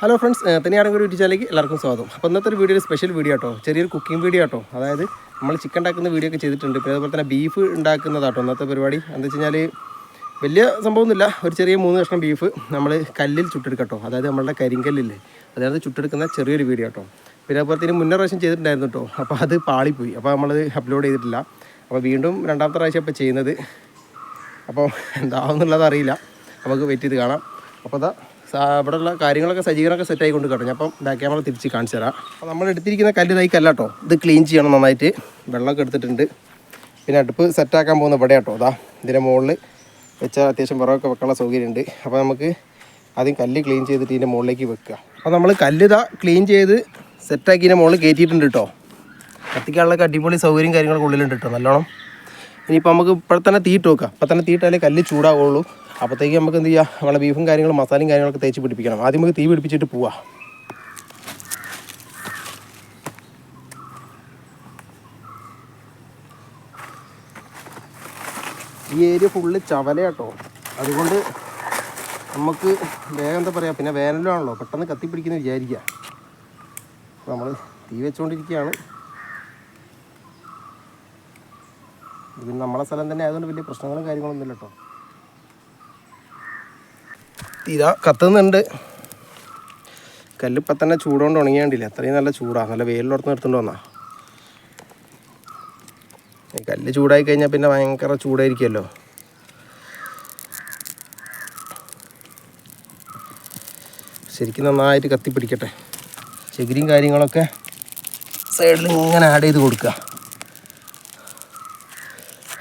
Hello friends, തനിയാണെങ്കിൽ ഒരു ചാനലിലേക്ക് എല്ലാവർക്കും സ്വാഗതം. അപ്പോൾ ഇന്നത്തെ ഒരു വീഡിയോ സ്പെഷ്യൽ വീഡിയോ കേട്ടോ, ചെറിയൊരു കുക്കിംഗ് വീഡിയോ കേട്ടോ. അതായത് നമ്മൾ ചിക്കൻ ഉണ്ടാക്കുന്ന വീഡിയോ ഒക്കെ ചെയ്തിട്ടുണ്ട്. പിന്നെ അതുപോലെ തന്നെ ബീഫ് ഉണ്ടാക്കുന്നതാട്ടോ ഇന്നത്തെ പരിപാടി. എന്താ വെച്ച് കഴിഞ്ഞാൽ വലിയ സംഭവമൊന്നുമില്ല, ഒരു ചെറിയ 3 കഷ്ണം ബീഫ് നമ്മൾ കല്ലിൽ ചുട്ടെടുക്കട്ടോ. അതായത് നമ്മളുടെ കരിങ്കല്ലില്ലേ, അതായത് ചുട്ടെടുക്കുന്ന ചെറിയൊരു വീഡിയോ കേട്ടോ. പിന്നെ അതുപോലെ തന്നെ മുന്നേ പ്രാവശ്യം ചെയ്തിട്ടുണ്ടായിരുന്നു കേട്ടോ, അപ്പോൾ അത് പാളിപ്പോയി. അപ്പോൾ നമ്മളത് അപ്ലോഡ് ചെയ്തിട്ടില്ല. അപ്പോൾ വീണ്ടും രണ്ടാമത്തെ പ്രാവശ്യം ഇപ്പോൾ ചെയ്യുന്നത്. അപ്പോൾ എന്താണെന്നുള്ളത് അറിയില്ല, നമുക്ക് വെയിറ്റ് ചെയ്ത് കാണാം. അപ്പോൾ അതാ ഇവിടെയുള്ള കാര്യങ്ങളൊക്കെ സജ്ജീകരണമൊക്കെ സെറ്റായി കൊണ്ട് കേട്ടോ. ഞാൻ അപ്പം ബാക്ക് ക്യാമറ തിരിച്ച് കാണിച്ചു തരാം. അപ്പോൾ നമ്മൾ എടുത്തിരിക്കുന്ന കല്ല് തൈക്കല്ല കേട്ടോ, ഇത് ക്ലീൻ ചെയ്യണം നന്നായിട്ട്. വെള്ളമൊക്കെ എടുത്തിട്ടുണ്ട്. പിന്നെ അടുപ്പ് സെറ്റാക്കാൻ പോകുന്ന ഇവിടെ കേട്ടോ. അതാ ഇതിൻ്റെ മുകളിൽ വെച്ചാൽ അത്യാവശ്യം വിറകൊക്കെ വെക്കാനുള്ള സൗകര്യമുണ്ട്. അപ്പോൾ നമുക്ക് ആദ്യം കല്ല് ക്ലീൻ ചെയ്തിട്ട് ഇതിൻ്റെ മുകളിലേക്ക് വെക്കുക. അപ്പോൾ നമ്മൾ കല്ല് ഇതാ ക്ലീൻ ചെയ്ത് സെറ്റാക്കി ഇതിൻ്റെ മുകളിൽ കയറ്റിയിട്ടുണ്ട് കേട്ടോ. കത്തിക്കാനുള്ള അടിപൊളി സൗകര്യം കാര്യങ്ങളൊക്കെ ഉള്ളിലുണ്ട് കേട്ടോ നല്ലോണം. ഇനിയിപ്പോൾ നമുക്ക് ഇപ്പോൾ തന്നെ തീയിട്ട് വെക്കാം. അപ്പോൾ തന്നെ തീയിട്ടാലേ കല്ല് ചൂടാവുള്ളൂ. അപ്പോഴത്തേക്ക് നമുക്ക് എന്ത് ചെയ്യുക, നമ്മളെ ബീഫും കാര്യങ്ങളും മസാലയും കാര്യങ്ങളൊക്കെ തേച്ച് പിടിപ്പിക്കണം. ആദ്യം നമുക്ക് തീ പിടിപ്പിച്ചിട്ട് പോവാം. ഈ ഏരിയ ഫുള്ള് ചവലയാട്ടോ, അതുകൊണ്ട് നമുക്ക് വേഗം എന്താ പറയുക, പിന്നെ വേനലാണല്ലോ പെട്ടെന്ന് കത്തിപ്പിടിക്കുന്ന വിചാരിക്കുക. അപ്പോൾ നമ്മൾ തീ വെച്ചുകൊണ്ടിരിക്കുകയാണ്. ഇത് നമ്മളെ സ്ഥലം തന്നെ ആയതുകൊണ്ട് വലിയ പ്രശ്നങ്ങളും കാര്യങ്ങളൊന്നും ഇല്ല കേട്ടോ. ഇതാ കത്തുന്നുണ്ട്. കല്ലിപ്പം തന്നെ ചൂടുകൊണ്ട് ഉണങ്ങിയാണ്ടില്ല, അത്രയും നല്ല ചൂടാണ്. നല്ല വെയിലോടത്ത് നിർത്തുകൊണ്ട് വന്നാ. കല്ല് ചൂടായി കഴിഞ്ഞാൽ പിന്നെ ഭയങ്കര ചൂടായിരിക്കുമല്ലോ. ശരിക്കും നന്നായിട്ട് കത്തിപ്പിടിക്കട്ടെ. ചകിരിയും കാര്യങ്ങളൊക്കെ സൈഡിൽ ഇങ്ങനെ ആഡ് ചെയ്ത് കൊടുക്കുക.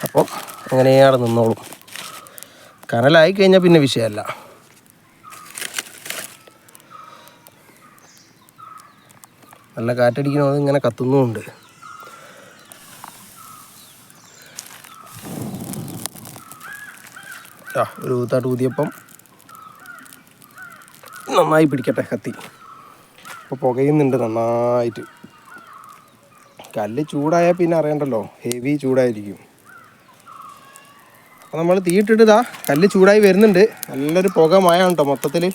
അപ്പം അങ്ങനെയാണ് നിന്നോളും. കനലായി കഴിഞ്ഞാൽ പിന്നെ വിഷയമല്ല. നല്ല കാറ്റടിക്കുന്നത് ഇങ്ങനെ കത്തുന്നുമുണ്ട്. ഒരു ഊത്താട്ട് ഊതിയപ്പം നന്നായി പിടിക്കട്ടെ കത്തി. അപ്പോൾ പുകയുന്നുണ്ട് നന്നായിട്ട്. കല്ല് ചൂടായാൽ പിന്നെ അറിയണ്ടല്ലോ, ഹെവി ചൂടായിരിക്കും. അപ്പോൾ നമ്മൾ തീയിട്ടിട്ട് ഇതാ കല്ല് ചൂടായി വരുന്നുണ്ട്. നല്ലൊരു പുക മയാണ് കേട്ടോ മൊത്തത്തിൽ.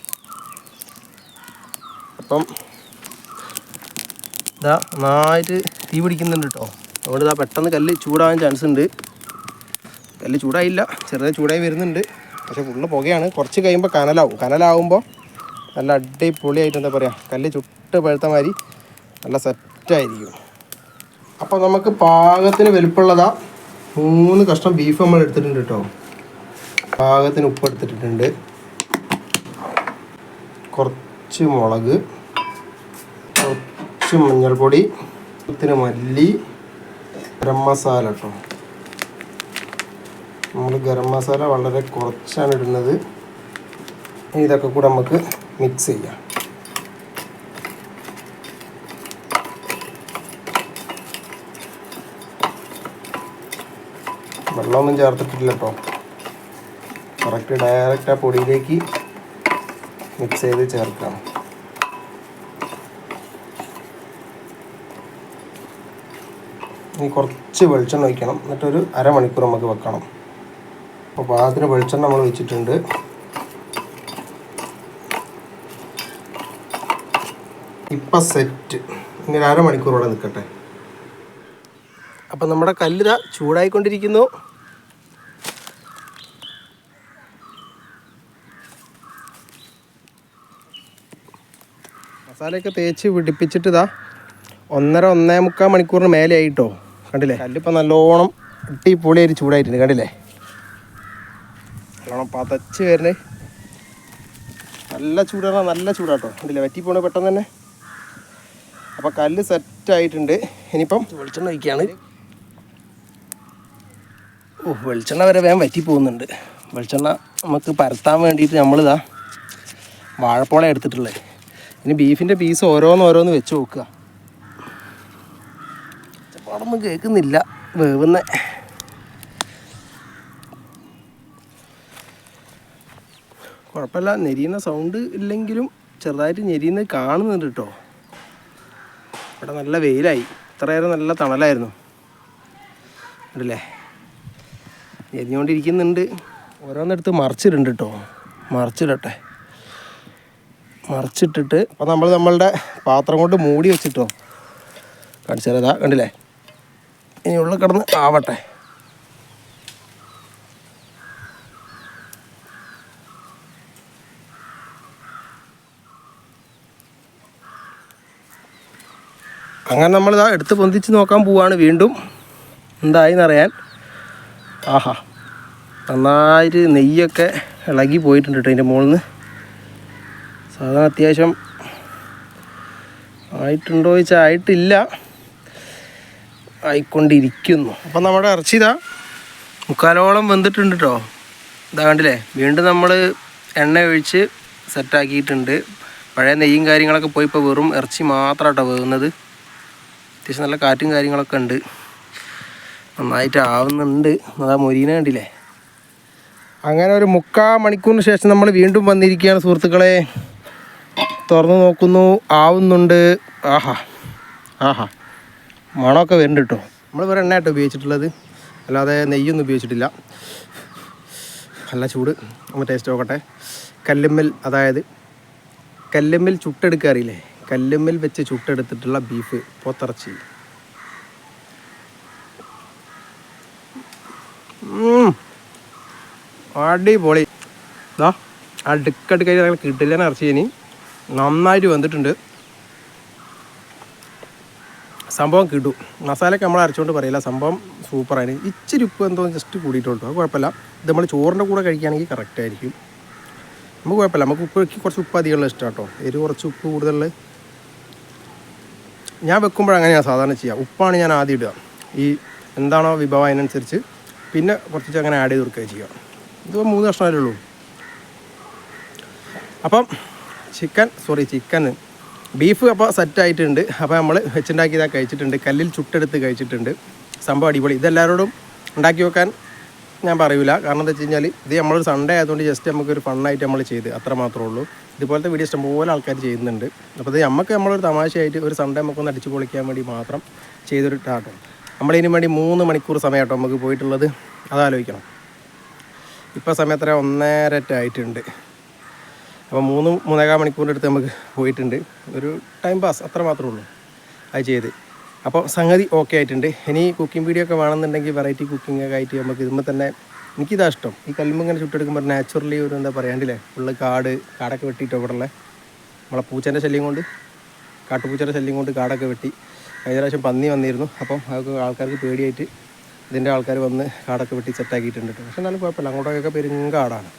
അപ്പം ഇതാ നന്നായിട്ട് തീ പിടിക്കുന്നുണ്ട് കേട്ടോ. അതുകൊണ്ട് ഇതാ പെട്ടെന്ന് കല്ല് ചൂടാവാൻ ചാൻസ് ഉണ്ട്. കല്ല് ചൂടായില്ല, ചെറുതായി ചൂടായി വരുന്നുണ്ട്. പക്ഷെ ഫുള്ള് പുകയാണ്. കുറച്ച് കഴിയുമ്പോൾ കനലാവുമ്പോൾ നല്ല അടിപൊളിയായിട്ട് എന്താ പറയുക, കല്ല് ചുട്ട് പഴുത്ത മാതിരി നല്ല സെറ്റായിരിക്കും. അപ്പോൾ നമുക്ക് പാകത്തിന് വലുപ്പമുള്ളതാ 3 കഷ്ണം ബീഫ് നമ്മൾ എടുത്തിട്ടുണ്ട് കേട്ടോ. പാകത്തിന് ഉപ്പ് എടുത്തിട്ടുണ്ട്, കുറച്ച് മുളക്, കുറച്ച് മഞ്ഞൾപ്പൊടി, മല്ലി, ഗരം മസാല കേട്ടോ. നമ്മൾ ഗരം മസാല വളരെ കുറച്ചാണ് ഇടുന്നത്. ഇതൊക്കെ കൂടെ നമുക്ക് മിക്സ് ചെയ്യാം. വെള്ളമൊന്നും ചേർത്തിട്ടില്ല കേട്ടോ. കറക്റ്റ് ഡയറക്റ്റ് ആ പൊടിയിലേക്ക് മിക്സ് ചെയ്ത് ചേർക്കാം. ഇനി കുറച്ച് വെളിച്ചെണ്ണ ഒഴിക്കണം. എന്നിട്ടൊരു അരമണിക്കൂർ നമുക്ക് വെക്കണം. അപ്പോൾ പാകത്തിന് വെളിച്ചെണ്ണ നമ്മൾ വെച്ചിട്ടുണ്ട്. ഇപ്പം സെറ്റ്. ഇനി ഒരു അരമണിക്കൂറോടെ നിൽക്കട്ടെ. അപ്പം നമ്മുടെ കല്ലിത ചൂടായിക്കൊണ്ടിരിക്കുന്നു. മസാലയൊക്കെ തേച്ച് പിടിപ്പിച്ചിട്ട് ഇതാ 1.5 മണിക്കൂറിന് മേലെ ആയിട്ടോ. കണ്ടില്ലേ, കല്ലിപ്പോൾ നല്ലോണം അടിപൊളിയായിട്ട് ചൂടായിട്ടുണ്ട്. കണ്ടില്ലേ, നല്ലോണം പതച്ച് വരുന്നേ. നല്ല ചൂടാണ്, നല്ല ചൂടാട്ടോ. കണ്ടില്ലേ, വറ്റി പോണേ പെട്ടെന്ന് തന്നെ. അപ്പോൾ കല്ല് സെറ്റായിട്ടുണ്ട്. ഇനിയിപ്പം വെളിച്ചെണ്ണ ഒഴിക്കുകയാണ്. വെളിച്ചെണ്ണ വരെ വേഗം വറ്റി പോകുന്നുണ്ട്. വെളിച്ചെണ്ണ നമുക്ക് പരത്താൻ വേണ്ടിയിട്ട് നമ്മളിതാ വാഴപ്പോള എടുത്തിട്ടുള്ളത്. ഇനി ബീഫിൻ്റെ പീസ് ഓരോന്ന് വെച്ച് നോക്കുക. ചപ്പാടൊന്നും കേൾക്കുന്നില്ല, വേവുന്ന. കുഴപ്പമില്ല, ഞെരിയുന്ന സൗണ്ട് ഇല്ലെങ്കിലും ചെറുതായിട്ട് ഞെരിയുന്നത് കാണുന്നുണ്ട് കേട്ടോ. ഇവിടെ നല്ല വെയിലായി, ഇത്ര നേരം നല്ല തണലായിരുന്നു. ഉണ്ടല്ലേ, ഞെരിഞ്ഞുകൊണ്ടിരിക്കുന്നുണ്ട്. ഓരോന്നെടുത്ത് മറിച്ചിടുന്നുണ്ട് കേട്ടോ. മറിച്ചിടട്ടെ. മറിച്ചിട്ടിട്ട് അപ്പോൾ നമ്മളുടെ പാത്രം കൊണ്ട് മൂടി വെച്ചിട്ടോ കാണിച്ചാലതാ കണ്ടില്ലേ. ഇനി ഉള്ളിൽ കിടന്ന് ആവട്ടെ. അങ്ങനെ നമ്മളിതാ എടുത്ത് പൊന്തിച്ച് നോക്കാൻ പോവാണ് വീണ്ടും എന്തായിന്നറിയാൻ. ആഹാ, നന്നായിട്ട് നെയ്യൊക്കെ ഇളകി പോയിട്ടുണ്ട് കേട്ടോ ഇതിൻ്റെ മുകളിൽ നിന്ന്. സാധാരണ അത്യാവശ്യം ആയിട്ടുണ്ടോ ചോദിച്ചാൽ ആയിട്ടില്ല, ആയിക്കൊണ്ടിരിക്കുന്നു. അപ്പം നമ്മുടെ ഇറച്ചി ഇതാ മുക്കാലോളം വെന്തിട്ടുണ്ട് കേട്ടോ. ഇതാ കണ്ടില്ലേ, വീണ്ടും നമ്മൾ എണ്ണ ഒഴിച്ച് സെറ്റാക്കിയിട്ടുണ്ട്. പഴയ നെയ്യും കാര്യങ്ങളൊക്കെ പോയി ഇപ്പോൾ വെറും ഇറച്ചി മാത്രം കേട്ടോ വേകുന്നത്. അത്യാവശ്യം നല്ല കാറ്റും കാര്യങ്ങളൊക്കെ ഉണ്ട്, നന്നായിട്ട് ആവുന്നുണ്ട്. അതാ മൊരീന കണ്ടില്ലേ. അങ്ങനെ ഒരു 3/4 മണിക്കൂറിന് ശേഷം നമ്മൾ വീണ്ടും വന്നിരിക്കുകയാണ് സുഹൃത്തുക്കളെ. തുറന്ന് നോക്കുന്നു, ആവുന്നുണ്ട്. ആഹാ ആഹാ, മണമൊക്കെ വരുന്നുണ്ട് കേട്ടോ. നമ്മൾ വേറെ എണ്ണ കേട്ടോ ഉപയോഗിച്ചിട്ടുള്ളത്, അല്ലാതെ നെയ്യൊന്നും ഉപയോഗിച്ചിട്ടില്ല. നല്ല ചൂട്. നമ്മൾ ടേസ്റ്റ് നോക്കട്ടെ. കല്ലുമ്മൽ, അതായത് കല്ലുമ്മൽ ചുട്ടെടുക്കാറില്ലേ, കല്ലുമ്മൽ വെച്ച് ചുട്ടെടുത്തിട്ടുള്ള ബീഫ് പോത്തിറച്ചി. അടിപൊളി. ഇതാ അടുക്കടുക്കായി ഞങ്ങൾ കിട്ടില്ല ഇറച്ചി. ഇനി നന്നായിട്ട് വന്നിട്ടുണ്ട് സംഭവം. കിട്ടും മസാലയൊക്കെ നമ്മൾ അരച്ചുകൊണ്ട് പറയില്ല, സംഭവം സൂപ്പറാണ്. ഇച്ചിരി ഉപ്പ് എന്തോ ജസ്റ്റ് കൂടിയിട്ടുണ്ടോ, അത് കുഴപ്പമില്ല. ഇത് നമ്മൾ ചോറിൻ്റെ കൂടെ കഴിക്കുകയാണെങ്കിൽ കറക്റ്റായിരിക്കും. നമുക്ക് കുഴപ്പമില്ല. നമുക്ക് ഉപ്പ് കുറച്ച് ഉപ്പ് അധികമുള്ള ഇഷ്ടം കേട്ടോ. എരിവ് കുറച്ച് ഉപ്പ് കൂടുതലുള്ള ഞാൻ വെക്കുമ്പോഴങ്ങനെയാണ് സാധാരണ ചെയ്യുക. ഉപ്പാണ് ഞാൻ ആദ്യം ഇടുക, ഈ എന്താണോ വിഭവം അതിനനുസരിച്ച്, പിന്നെ കുറച്ച് അങ്ങനെ ആഡ് ചെയ്ത് കൊടുക്കുകയും ചെയ്യുക. ഇതിപ്പോൾ 3 കഷ്ണമല്ലേ ഉള്ളൂ. അപ്പം ചിക്കൻ ബീഫ് അപ്പോൾ സെറ്റായിട്ടുണ്ട്. അപ്പോൾ നമ്മൾ വെച്ചുണ്ടാക്കിയതാണ് കഴിച്ചിട്ടുണ്ട്, കല്ലിൽ ചുട്ടെടുത്ത് കഴിച്ചിട്ടുണ്ട്. സംഭവം അടിപൊളി. ഇതെല്ലാവരോടും ഉണ്ടാക്കി വെക്കാൻ ഞാൻ പറയൂല. കാരണം എന്താ വെച്ച് കഴിഞ്ഞാൽ ഇത് നമ്മളൊരു സൺഡേ ആയതുകൊണ്ട് ജസ്റ്റ് നമുക്കൊരു ഫണ്ണായിട്ട് നമ്മൾ ചെയ്ത് അത്ര മാത്രമേ ഉള്ളൂ. ഇതുപോലത്തെ വീഡിയോ ഇഷ്ടംപോലെ ആൾക്കാർ ചെയ്യുന്നുണ്ട്. അപ്പോൾ ഇത് നമ്മളൊരു തമാശയായിട്ട് ഒരു സൺഡേ നമുക്കൊന്ന് അടിച്ച് പൊളിക്കാൻ വേണ്ടി മാത്രം ചെയ്തൊരു ടാട്ടോ. നമ്മളിതിനു വേണ്ടി 3 മണിക്കൂർ സമയം കേട്ടോ നമുക്ക് പോയിട്ടുള്ളത്, അതാലോചിക്കണം. ഇപ്പോൾ സമയം എത്ര 1:30 ആയിട്ടുണ്ട്. അപ്പോൾ 3-3.25 മണിക്കൂറിൻ്റെ അടുത്ത് നമുക്ക് പോയിട്ടുണ്ട്. ഒരു ടൈം പാസ് അത്ര മാത്രമേ ഉള്ളൂ അത് ചെയ്ത്. അപ്പോൾ സംഗതി ഓക്കെ ആയിട്ടുണ്ട്. ഇനി കുക്കിംഗ് വീഡിയോ ഒക്കെ വേണമെന്നുണ്ടെങ്കിൽ വെറൈറ്റി കുക്കിംഗ് ഒക്കെ ആയിട്ട് നമുക്ക് ഇതുമ്പോൾ തന്നെ എനിക്കിതാ ഇഷ്ടം. ഈ കല്ലുമ്പോൾ ഇങ്ങനെ ചുട്ടെടുക്കുമ്പോൾ നാച്ചുറലി ഒരു എന്താ പറയാണ്ടില്ലേ, ഫുള്ള് കാടൊക്കെ വെട്ടിയിട്ടോ ഇവിടെ ഉള്ള നമ്മളെ പൂച്ചേൻ്റെ ശല്യം കൊണ്ട്, കാട്ടുപൂച്ചയുടെ ശല്യം കൊണ്ട് കാടൊക്കെ വെട്ടി. കഴിഞ്ഞ പ്രാവശ്യം പന്നി വന്നിരുന്നു. അപ്പം അതൊക്കെ ആൾക്കാർക്ക് പേടിയായിട്ട് ഇതിൻ്റെ ആൾക്കാർ വന്ന് കാടൊക്കെ വെട്ടി സെറ്റാക്കിയിട്ടുണ്ട്. പക്ഷെ എന്നാലും കുഴപ്പമില്ല, അങ്ങോട്ടൊക്കെ പെരുങ്കാടാണ്.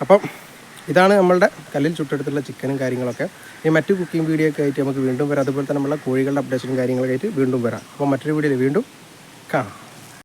അപ്പം ഇതാണ് നമ്മളുടെ കല്ലിൽ ചുട്ടെടുത്തുള്ള ചിക്കനും കാര്യങ്ങളൊക്കെ. ഇനി മറ്റു കുക്കിംഗ് വീഡിയോ ഒക്കെ ആയിട്ട് നമുക്ക് വീണ്ടും വരാം. അതുപോലെ തന്നെ നമ്മളെ കോഴികളുടെ അപ്ഡേഷനും കാര്യങ്ങളൊക്കെ ആയിട്ട് വീണ്ടും വരാം. അപ്പോൾ മറ്റൊരു വീഡിയോയിൽ വീണ്ടും കാണാം.